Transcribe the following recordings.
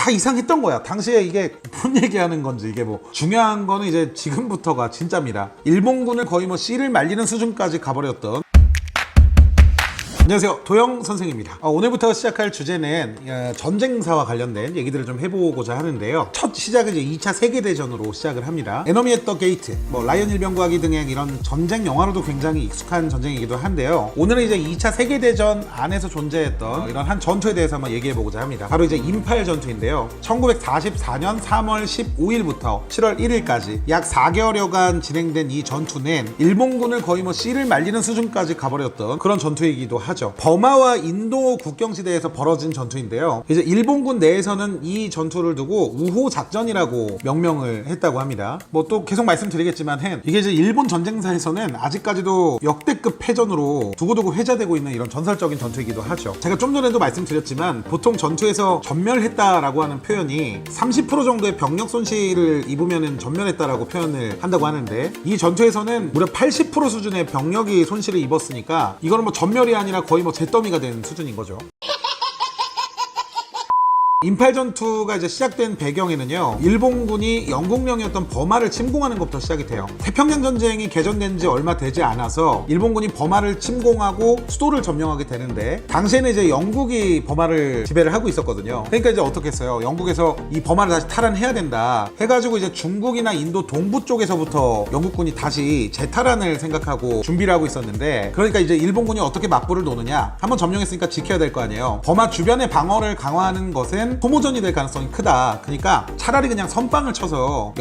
다 이상했던 거야. 당시에 이게 뭔 얘기하는 건지. 이게 뭐 중요한 거는 이제 지금부터가 진짜입니다. 일본군을 거의 뭐 씨를 말리는 수준까지 가버렸던. 안녕하세요, 도영 선생입니다. 오늘부터 시작할 주제는 전쟁사와 관련된 얘기들을 좀 해보고자 하는데요. 첫 시작은 이제 2차 세계대전으로 시작을 합니다. 에너미 앳 더 게이트, 라이언 일병구하기 등의 이런 전쟁 영화로도 굉장히 익숙한 전쟁이기도 한데요. 오늘은 이제 2차 세계대전 안에서 존재했던 이런 한 전투에 대해서 한번 얘기해보고자 합니다. 바로 이제 인팔 전투인데요. 1944년 3월 15일부터 7월 1일까지 약 4개월여간 진행된 이 전투는 일본군을 거의 뭐 씨를 말리는 수준까지 가버렸던 그런 전투이기도 하죠. 버마와 인도 국경시대에서 벌어진 전투인데요. 이제 일본군 내에서는 이 전투를 두고 우호 작전이라고 명명을 했다고 합니다. 또 계속 말씀드리겠지만 이게 이제 일본 전쟁사에서는 아직까지도 역대급 패전으로 두고두고 회자되고 있는 이런 전설적인 전투이기도 하죠. 제가 좀 전에도 말씀드렸지만 보통 전투에서 전멸했다라고 하는 표현이 30% 정도의 병력 손실을 입으면 전멸했다라고 표현을 한다고 하는데, 이 전투에서는 무려 80% 수준의 병력이 손실을 입었으니까 이거는 뭐 전멸이 아니라 거의 뭐 잿더미가 된 수준인 거죠. 인팔 전투가 이제 시작된 배경에는요, 일본군이 영국령이었던 버마를 침공하는 것부터 시작이 돼요. 태평양 전쟁이 개전된 지 얼마 되지 않아서 일본군이 버마를 침공하고 수도를 점령하게 되는데, 당시에는 이제 영국이 버마를 지배를 하고 있었거든요. 그러니까 이제 어떻게 했어요? 영국에서 이 버마를 다시 탈환해야 된다 해가지고 이제 중국이나 인도 동부 쪽에서부터 영국군이 다시 재탈환을 생각하고 준비를 하고 있었는데, 그러니까 이제 일본군이 어떻게 맞불을 놓느냐, 한번 점령했으니까 지켜야 될 거 아니에요. 버마 주변의 방어를 강화하는 것은 소모전이 될 가능성이 크다. 그러니까 차라리 그냥 선빵을 쳐서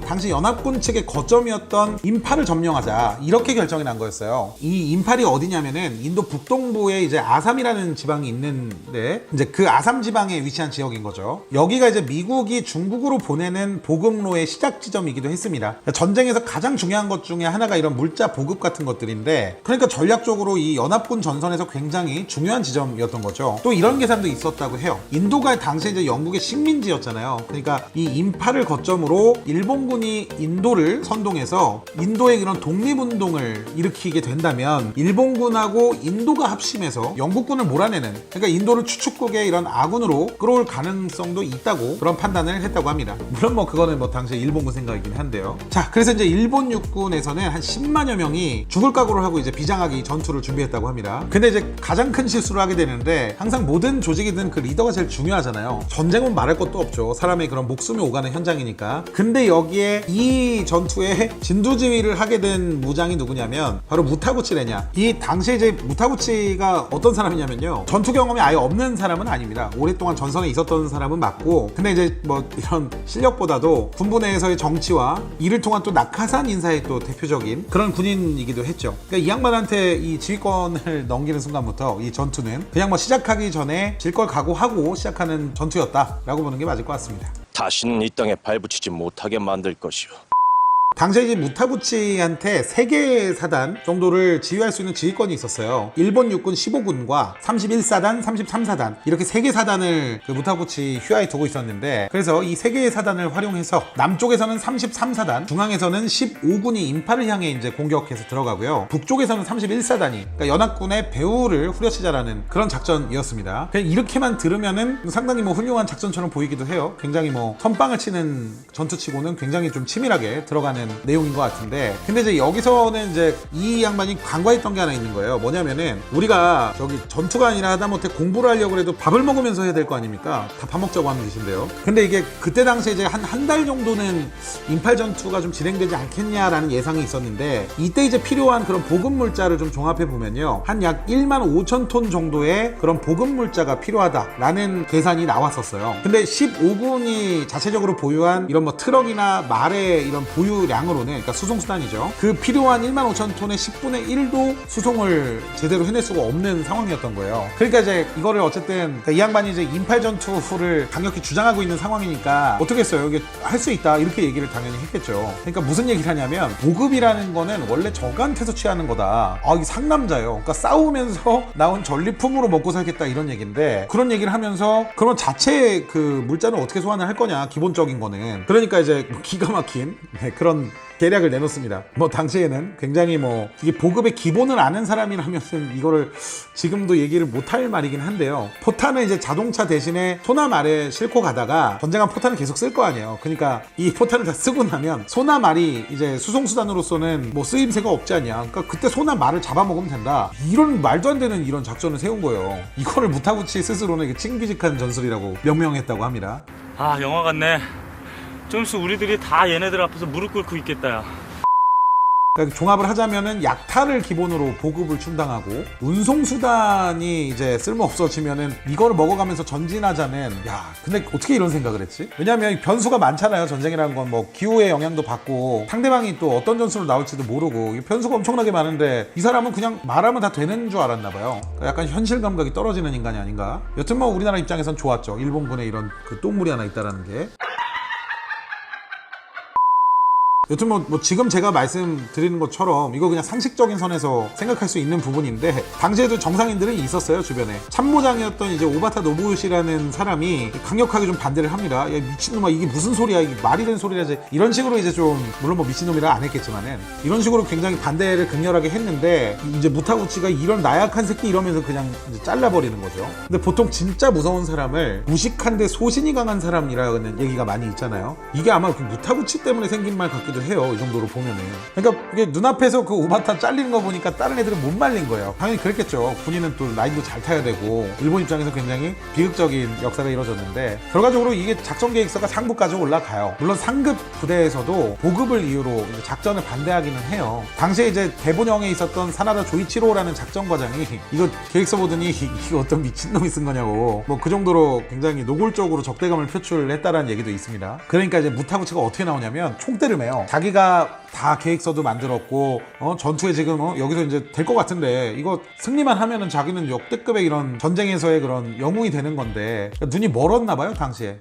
당시 연합군 측의 거점이었던 인팔을 점령하자, 이렇게 결정이 난 거였어요. 이 인팔이 어디냐면은 인도 북동부에 이제 아삼이라는 지방이 있는데, 이제 그 아삼 지방에 위치한 지역인 거죠. 여기가 이제 미국이 중국으로 보내는 보급로의 시작 지점이기도 했습니다. 전쟁에서 가장 중요한 것 중에 하나가 이런 물자 보급 같은 것들인데, 그러니까 전략적으로 이 연합군 전선에서 굉장히 중요한 지점이었던 거죠. 또 이런 계산도 있었다고 해요. 인도가 당시에 이제 영국의 식민지였잖아요. 그러니까 이 인팔을 거점으로 일본군이 인도를 선동해서 인도의 이런 독립운동을 일으키게 된다면 일본군하고 인도가 합심해서 영국군을 몰아내는, 그러니까 인도를 추축국의 이런 아군으로 끌어올 가능성도 있다고 그런 판단을 했다고 합니다. 물론 그거는 당시 일본군 생각이긴 한데요. 자, 그래서 이제 일본 육군에서는 한 10만여 명이 죽을 각오를 하고 이제 비장하게 전투를 준비했다고 합니다. 근데 이제 가장 큰 실수를 하게 되는데, 항상 모든 조직이든 그 리더가 제일 중요하잖아요. 전쟁은 말할 것도 없죠. 사람의 그런 목숨이 오가는 현장이니까. 근데 여기에 이 전투에 진두지휘를 하게 된 무장이 누구냐면 바로 무타구치레냐. 이 당시에 이제 무타구치가 어떤 사람이냐면요, 전투 경험이 아예 없는 사람은 아닙니다. 오랫동안 전선에 있었던 사람은 맞고, 근데 이제 이런 실력보다도 군부 내에서의 정치와 이를 통한 또 낙하산 인사의 또 대표적인 그런 군인이기도 했죠. 그러니까 이 양반한테 이 지휘권을 넘기는 순간부터 이 전투는 그냥 시작하기 전에 질 걸 각오하고 시작하는 전투였다라고 보는 게 맞을 것 같습니다. 다시는 이 땅에 발붙이지 못하게 만들 것이오. 당시에 이제 무타구치한테 3개 사단 정도를 지휘할 수 있는 지휘권이 있었어요. 일본 육군 15군과 31사단, 33사단 이렇게 3개 사단을 그 무타구치 휘하에 두고 있었는데, 그래서 이 3개의 사단을 활용해서 남쪽에서는 33사단, 중앙에서는 15군이 인팔을 향해 이제 공격해서 들어가고요. 북쪽에서는 31사단이, 그러니까 연합군의 배후를 후려치자라는 그런 작전이었습니다. 그냥 이렇게만 들으면은 상당히 훌륭한 작전처럼 보이기도 해요. 굉장히 선빵을 치는 전투치고는 굉장히 좀 치밀하게 들어가는 내용인 것 같은데, 근데 이제 여기서는 이제 이 양반이 간과했던 게 하나 있는 거예요. 뭐냐면은 우리가 저기 전투가 아니라 하다못해 공부를 하려고 해도 밥을 먹으면서 해야 될 거 아닙니까? 다 밥 먹자고 하는 짓인데요. 근데 이게 그때 당시에 이제 한 달 정도는 인팔 전투가 좀 진행되지 않겠냐라는 예상이 있었는데, 이때 이제 필요한 그런 보급 물자를 좀 종합해 보면요, 한 약 1만 5천 톤 정도의 그런 보급 물자가 필요하다라는 계산이 나왔었어요. 근데 15군이 자체적으로 보유한 이런 트럭이나 말의 이런 보유 양으로는, 그러니까 수송수단이죠, 그 필요한 1만 5천 톤의 10분의 1도 수송을 제대로 해낼 수가 없는 상황이었던 거예요. 그러니까 이제 이거를 어쨌든 이 양반이 이제 인팔 전투를 강력히 주장하고 있는 상황이니까 어떻게 했어요? 이게 할 수 있다 이렇게 얘기를 당연히 했겠죠. 그러니까 무슨 얘기를 하냐면, 보급이라는 거는 원래 적한테서 취하는 거다. 이게 상남자예요. 그러니까 싸우면서 나온 전리품으로 먹고 살겠다 이런 얘기인데, 그런 얘기를 하면서 그런 자체 그 물자는 어떻게 소환을 할 거냐, 기본적인 거는. 그러니까 이제 기가 막힌 그런 계략을 내놓습니다. 뭐 당시에는 굉장히 뭐 이게 보급의 기본을 아는 사람이라면 이거를 지금도 얘기를 못할 말이긴 한데요. 포탄은 이제 자동차 대신에 소나무 아래 싣고 가다가 전쟁한 포탄을 계속 쓸 거 아니에요. 그러니까 이 포탄을 다 쓰고 나면 소나말이 이제 수송수단으로서는 뭐 쓰임새가 없지 않냐. 그러니까 그때 소나말을 잡아먹으면 된다. 이런 말도 안 되는 이런 작전을 세운 거예요. 이거를 무타구치 스스로는 이게 칭기직한 전술이라고 명명했다고 합니다. 아, 영화 같네. 좀 있으면 우리들이 다 얘네들 앞에서 무릎 꿇고 있겠다, 야. 그러니까 종합을 하자면은 약탈을 기본으로 보급을 충당하고 운송수단이 이제 쓸모 없어지면은 이거를 먹어가면서 전진하자는, 야 근데 어떻게 이런 생각을 했지? 왜냐면 변수가 많잖아요. 전쟁이라는 건 뭐 기후의 영향도 받고 상대방이 또 어떤 전술로 나올지도 모르고 변수가 엄청나게 많은데 이 사람은 그냥 말하면 다 되는 줄 알았나 봐요. 그러니까 약간 현실 감각이 떨어지는 인간이 아닌가. 여튼 뭐 우리나라 입장에선 좋았죠. 일본군에 이런 그 똥물이 하나 있다라는 게. 여튼 뭐 지금 제가 말씀드리는 것처럼 이거 그냥 상식적인 선에서 생각할 수 있는 부분인데 당시에도 정상인들은 있었어요. 주변에 참모장이었던 이제 오바타 노부요시라는 사람이 강력하게 좀 반대를 합니다. 야 미친놈아, 이게 무슨 소리야, 이게 말이 되는 소리라지, 이런 식으로 이제 좀, 물론 뭐 미친놈이라 안 했겠지만은 이런 식으로 굉장히 반대를 극렬하게 했는데 이제 무타구치가 이런 나약한 새끼 이러면서 그냥 이제 잘라버리는 거죠. 근데 보통 진짜 무서운 사람을 무식한데 소신이 강한 사람이라는 얘기가 많이 있잖아요. 이게 아마 그 무타구치 때문에 생긴 말 같기도 해요. 이 정도로 보면은. 그러니까 이게 눈앞에서 그 오바타 잘리는 거 보니까 다른 애들은 못 말린 거예요. 당연히 그랬겠죠. 군인은 또 라인도 잘 타야 되고 일본 입장에서 굉장히 비극적인 역사가 이루어졌는데 결과적으로 이게 작전 계획서가 상부까지 올라가요. 물론 상급 부대에서도 보급을 이유로 작전을 반대하기는 해요. 당시에 이제 대본영에 있었던 사나다 조이치로라는 작전 과장이 이거 계획서 보더니 이거 어떤 미친놈이 쓴 거냐고 뭐 그 정도로 굉장히 노골적으로 적대감을 표출했다라는 얘기도 있습니다. 그러니까 이제 무타구치가 어떻게 나오냐면 총대를 매요. 자기가 다 계획서도 만들었고 전투에 지금 여기서 이제 될 것 같은데 이거 승리만 하면은 자기는 역대급의 이런 전쟁에서의 그런 영웅이 되는 건데 그러니까 눈이 멀었나 봐요.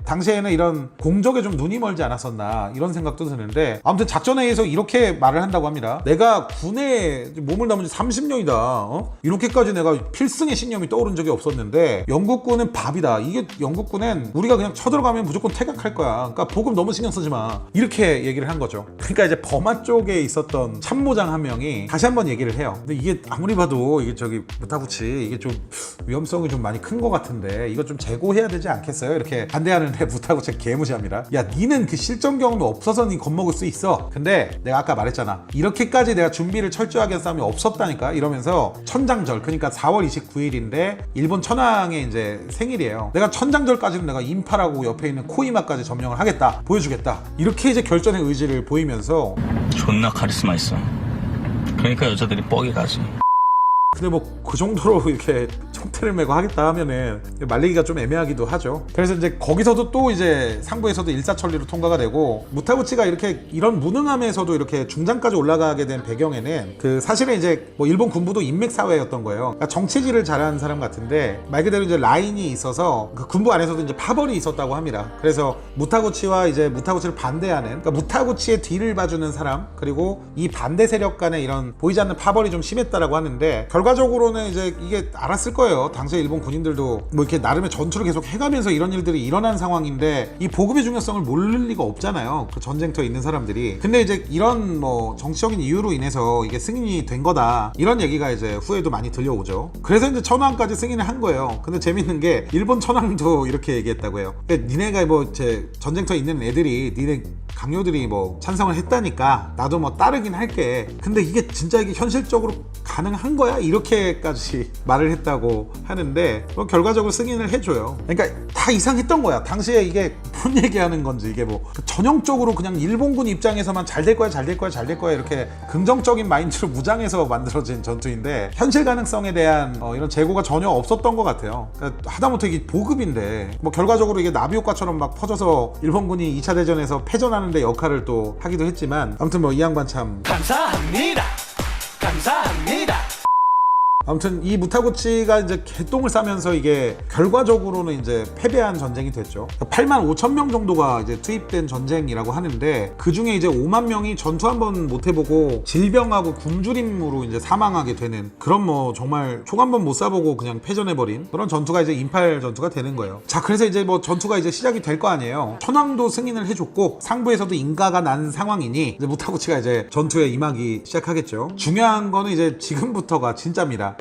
당시에는 이런 공적에 좀 눈이 멀지 않았었나 이런 생각도 드는데 아무튼 작전회의에서 이렇게 말을 한다고 합니다. 내가 군에 몸을 담은 지 30년이다. 이렇게까지 내가 필승의 신념이 떠오른 적이 없었는데 영국군은 밥이다. 이게 영국군은 우리가 그냥 쳐들어가면 무조건 퇴각할 거야. 그러니까 보급 너무 신경 쓰지 마. 이렇게 얘기를 한 거죠. 그러니까 이제 버마 쪽에 있었던 참모장 한 명이 다시 한번 얘기를 해요. 근데 이게 아무리 봐도 이게 저기 무타구치 이게 좀 위험성이 좀 많이 큰 것 같은데 이거 좀 재고해야 되지 않겠어요? 이렇게 반대하는데 무타구치 개무시합니다. 야 니는 그 실전 경험이 없어서 니 겁먹을 수 있어. 근데 내가 아까 말했잖아. 이렇게까지 내가 준비를 철저하게 한 싸움이 없었다니까 이러면서 천장절, 그러니까 4월 29일인데 일본 천황의 이제 생일이에요. 내가 천장절까지는 내가 인파라고 옆에 있는 코이마까지 점령을 하겠다. 보여주겠다. 이렇게 이제 결전의 의지를 보이면서 존나 카리스마 있어. 그러니까 여자들이 뻑이 가지. 근데 뭐 그 정도로 이렇게 총대를 메고 하겠다 하면은 말리기가 좀 애매하기도 하죠. 그래서 이제 거기서도 또 이제 상부에서도 일사천리로 통과가 되고 무타구치가 이렇게 이런 무능함에서도 이렇게 중장까지 올라가게 된 배경에는 그 사실은 이제 뭐 일본 군부도 인맥 사회였던 거예요. 그러니까 정치질을 잘하는 사람 같은데 말 그대로 이제 라인이 있어서 그 군부 안에서도 이제 파벌이 있었다고 합니다. 그래서 무타구치와 이제 무타구치를 반대하는, 그러니까 무타구치의 뒤를 봐주는 사람, 그리고 이 반대 세력 간의 이런 보이지 않는 파벌이 좀 심했다라고 하는데 결과적으로는 이제 이게 알았을 거예요. 당시에 일본 군인들도 뭐 이렇게 나름의 전투를 계속 해가면서 이런 일들이 일어난 상황인데 이 보급의 중요성을 모를 리가 없잖아요. 그 전쟁터에 있는 사람들이. 근데 이제 이런 뭐 정치적인 이유로 인해서 이게 승인이 된 거다. 이런 얘기가 이제 후에도 많이 들려오죠. 그래서 이제 천황까지 승인을 한 거예요. 근데 재밌는 게 일본 천황도 이렇게 얘기했다고 해요. 니네가 뭐 제 전쟁터에 있는 애들이 니네 강요들이 뭐 찬성을 했다니까 나도 뭐 따르긴 할게. 근데 이게 진짜 이게 현실적으로 가능한 거야? 이렇게까지 말을 했다고 하는데 뭐 결과적으로 승인을 해줘요. 그러니까 다 이상했던 거야. 당시에 이게 뭔 얘기하는 건지 이게 뭐 전형적으로 그냥 일본군 입장에서만 잘 될 거야, 잘 될 거야, 잘 될 거야 이렇게 긍정적인 마인드로 무장해서 만들어진 전투인데 현실 가능성에 대한 이런 재고가 전혀 없었던 것 같아요. 그러니까 하다못해 이게 보급인데 뭐 결과적으로 이게 나비 효과처럼 막 퍼져서 일본군이 2차 대전에서 패전하는 데 역할을 또 하기도 했지만 아무튼 뭐 이 양반 참 감사합니다. 감사합니다. 아무튼 이 무타구치가 이제 개똥을 싸면서 이게 결과적으로는 이제 패배한 전쟁이 됐죠. 8만 5천 명 정도가 이제 투입된 전쟁이라고 하는데 그 중에 이제 5만 명이 전투 한번 못 해보고 질병하고 굶주림으로 이제 사망하게 되는 그런 뭐 정말 총 한 번 못 쏴보고 그냥 패전해버린 그런 전투가 이제 인팔 전투가 되는 거예요. 자, 그래서 이제 뭐 전투가 이제 시작이 될 거 아니에요. 천황도 승인을 해줬고 상부에서도 인가가 난 상황이니 이제 무타구치가 이제 전투에 임하기 시작하겠죠. 중요한 거는 이제 지금부터가 진짜입니다.